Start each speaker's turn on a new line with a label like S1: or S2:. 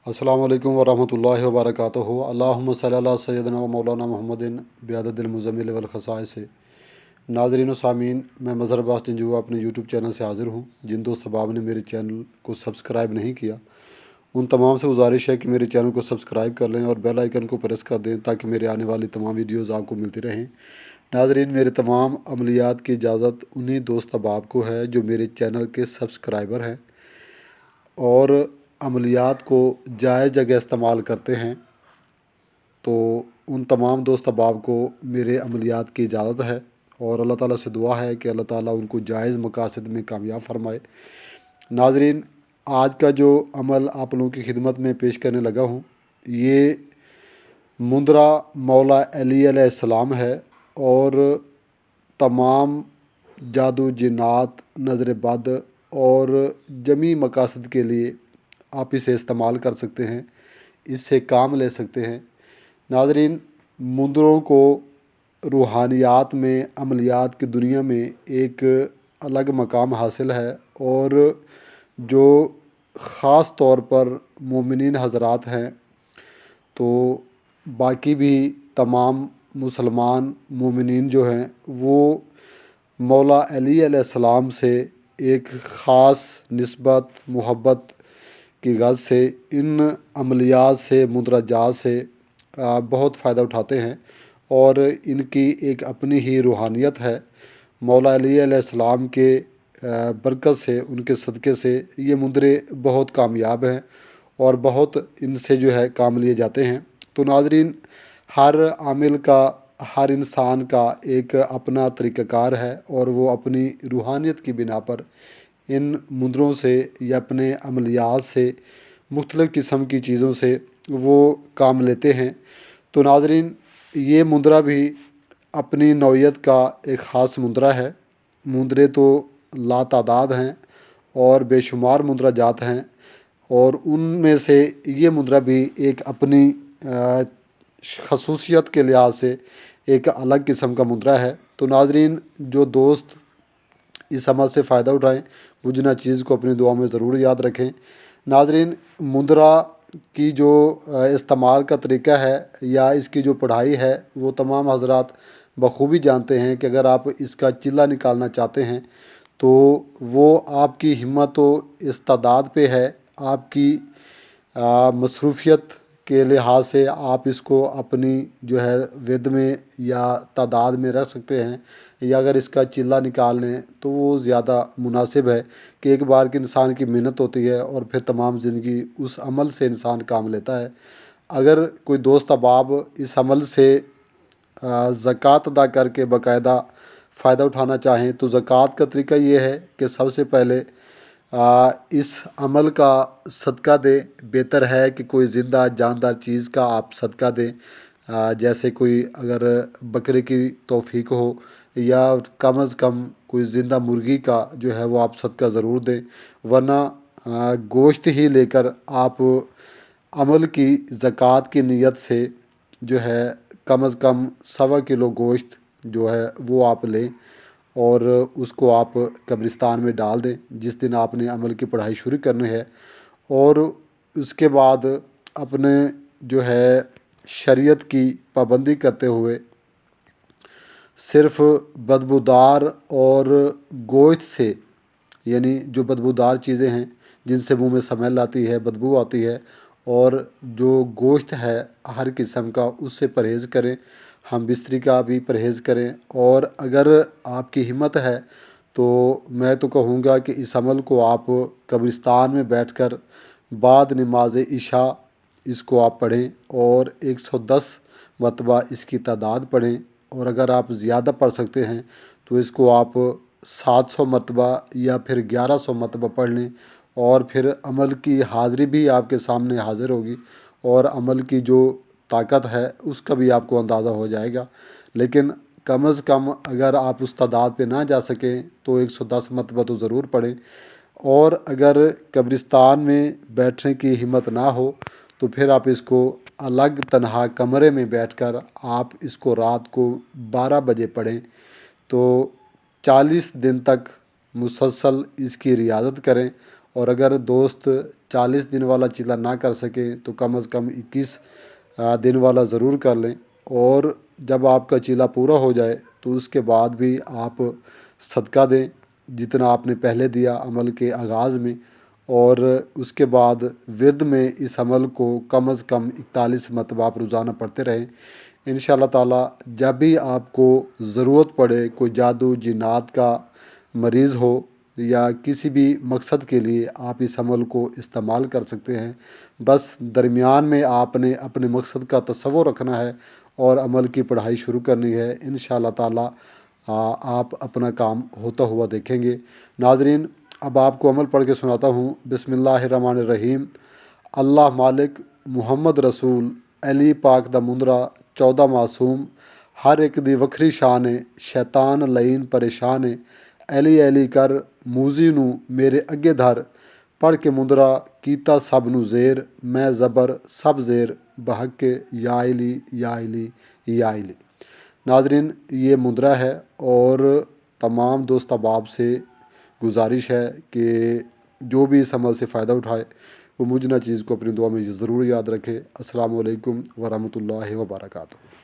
S1: अस्सलाम वालेकुम वरहमतुल्लाहि वबरकातुहू। अल्लाहुम्मा सल्ली अला सय्यदना व मौलाना मुहम्मदिन बिअददिल मुज़म्मिल वल खसाइस। नाज़रीन व सामीन, मैं मज़हर अब्बास जंजूआ अपने यूट्यूब चैनल से हाज़िर हूँ। जिन दोस्त अहबाब ने मेरे चैनल को सब्सक्राइब नहीं किया, उन तमाम से गुजारिश है कि मेरे चैनल को सब्सक्राइब कर लें और बेल आइकन को प्रेस कर दें ताकि मेरे आने वाली तमाम वीडियोज़ आपको मिलती रहें। नाज़रीन, मेरे तमाम अमलियात की इजाज़त उन्हीं दोस्त अहबाब को है जो मेरे चैनल के सब्सक्राइबर हैं और अमलियात को जायज़ जगह इस्तेमाल करते हैं। तो उन तमाम दोस्त अहबाब को मेरे अमलियात की इजाज़त है और अल्लाह ताला से दुआ है कि अल्लाह ताला उनको जायज़ मकासद में कामयाब फरमाए। नाज़रीन, आज का जो अमल आप लोगों की खिदमत में पेश करने लगा हूँ, ये मुंदरा मौला अली अलैहिस्सलाम है और तमाम जादू जिन्नात, नज़र बद और जमी मकासद के लिए आप इसे इस्तेमाल कर सकते हैं, इससे काम ले सकते हैं। नाज़रीन, मुंदरों को रूहानियात में, अमलियात की दुनिया में एक अलग मकाम हासिल है और जो ख़ास तौर पर मोमिनीन हज़रात हैं, तो बाकी भी तमाम मुसलमान मोमिनीन जो हैं वो मौला अली अलैहिस्सलाम से एक ख़ास निस्बत मोहब्बत की गर्ज़ से इन अमलियात से, मुंदरजात से बहुत फ़ायदा उठाते हैं और इनकी एक अपनी ही रूहानियत है। मौला अली अलैहिस्सलाम के बरकत से, उनके सदक़े से ये मुंदरे बहुत कामयाब हैं और बहुत इनसे जो है काम लिए जाते हैं। तो नाज़रीन, हर आमिल का, हर इंसान का एक अपना तरीक़ाकार है और वो अपनी रूहानियत की बिना पर इन मुंदरों से या अपने अमलियात से, मुख्तलिफ़ किस्म की चीज़ों से वो काम लेते हैं। तो नाज़रीन, ये मुंदरा भी अपनी नौइयत का एक ख़ास मुंदरा है। मुंदरे तो लातादाद हैं और बेशुमार मुंदरा जात हैं और उनमें से ये मुंदरा भी एक अपनी खसूसियत के लिहाज से एक अलग किस्म का मुंदरा है। तो नाज़रीन, जो दोस्त इस अमल से फ़ायदा उठाएँ, बुझना चीज़ को अपनी दुआ में ज़रूर याद रखें। नाज़रीन, मुंदरा की जो इस्तेमाल का तरीका है या इसकी जो पढ़ाई है, वो तमाम हज़रात बखूबी जानते हैं कि अगर आप इसका चिल्ला निकालना चाहते हैं तो वो आपकी हिम्मत व इस्तादाद पे है। आपकी मसरूफ़ियत के लिहाज से आप इसको अपनी जो है विद में या तादाद में रख सकते हैं, या अगर इसका चिल्ला निकाल लें तो वो ज़्यादा मुनासिब है कि एक बार के इंसान की मेहनत होती है और फिर तमाम ज़िंदगी उस अमल से इंसान काम लेता है। अगर कोई दोस्त अहबाब इस अमल से ज़कात अदा करके बाकायदा फ़ायदा उठाना चाहें तो ज़कात का तरीका ये है कि सबसे पहले इस अमल का सदका दें। बेहतर है कि कोई ज़िंदा जानदार चीज़ का आप सदका दें, जैसे कोई अगर बकरे की तौफ़ीक हो या कम अज़ कम कोई ज़िंदा मुर्गी का जो है वो आप सदका ज़रूर दें, वरना गोश्त ही लेकर आप अमल की ज़कात की नीयत से जो है कम अज़ कम 1.25 किलो गोश्त जो है वो आप लें और उसको आप कब्रिस्तान में डाल दें जिस दिन आपने अमल की पढ़ाई शुरू करनी है। और उसके बाद अपने जो है शरीयत की पाबंदी करते हुए सिर्फ़ बदबूदार और गोश्त से, यानी जो बदबूदार चीज़ें हैं जिनसे मुंह में स्मेल आती है, बदबू आती है, और जो गोश्त है हर किस्म का, उससे परहेज़ करें। हम बिस्तरी का भी परहेज़ करें और अगर आपकी हिम्मत है तो मैं तो कहूँगा कि इस अमल को आप कब्रिस्तान में बैठकर बाद नमाज इशा इसको आप पढ़ें और 110 मरतबा इसकी तादाद पढ़ें, और अगर आप ज़्यादा पढ़ सकते हैं तो इसको आप 700 मरतबा या फिर 1100 मरतबा पढ़ लें और फिर अमल की हाज़िरी भी आपके सामने हाज़िर होगी और अमल की जो ताकत है उसका भी आपको अंदाज़ा हो जाएगा। लेकिन कम अज़ कम अगर आप उस तादाद पे ना जा सकें तो 110 मरतबा तो ज़रूर पढ़ें। और अगर कब्रिस्तान में बैठने की हिम्मत ना हो तो फिर आप इसको अलग तन्हा कमरे में बैठकर आप इसको रात को 12 बजे पढ़ें। तो 40 दिन तक मुसलसल इसकी रियाज़त करें। और अगर दोस्त 40 दिन वाला चीला ना कर सकें तो कम از कम 21 दिन वाला ज़रूर कर लें। और जब आपका चीला पूरा हो जाए तो उसके बाद भी आप सदका दें जितना आपने पहले दिया अमल के आगाज़ में, और उसके बाद विरद में इस अमल को कम अज़ कम 41 मरतबा आप रोज़ाना पढ़ते रहें। इंशाअल्लाह ताला जब भी आपको ज़रूरत पड़े, कोई जादू जिन्नात का मरीज़ हो या किसी भी मकसद के लिए आप इस अमल को इस्तेमाल कर सकते हैं। बस दरमियान में आपने अपने मकसद का तसव्वुर रखना है और अमल की पढ़ाई शुरू करनी है। इंशाअल्लाह ताला आप अपना काम होता हुआ देखेंगे। नाज़रीन, अब आपको अमल पढ़ के सुनाता हूँ। बिस्मिल्लाहिर्रहमानिर्रहीम। अल्लाह मालिक, मुहम्मद रसूल, अली पाक दा मुंदरा, 14 मासूम, हर एक दी वखरी शान है, शैतान लईन परेशान है, अली अली कर मूजी नू मेरे अगे धर, पढ़ के मुंदरा कीता सब नू ज़ेर, मैं ज़बर सब ज़ेर, बहक या इली या इली या इली। नाज़रीन, ये मुंदरा है और तमाम दोस्त अहबाब से गुजारिश है कि जो भी इस अमल से फ़ायदा उठाए वो मुझ ना चीज़ को अपनी दुआ में ज़रूर याद रखे। अस्सलामु अलैकुम वरहमतुल्लाहि वबरकातुहू।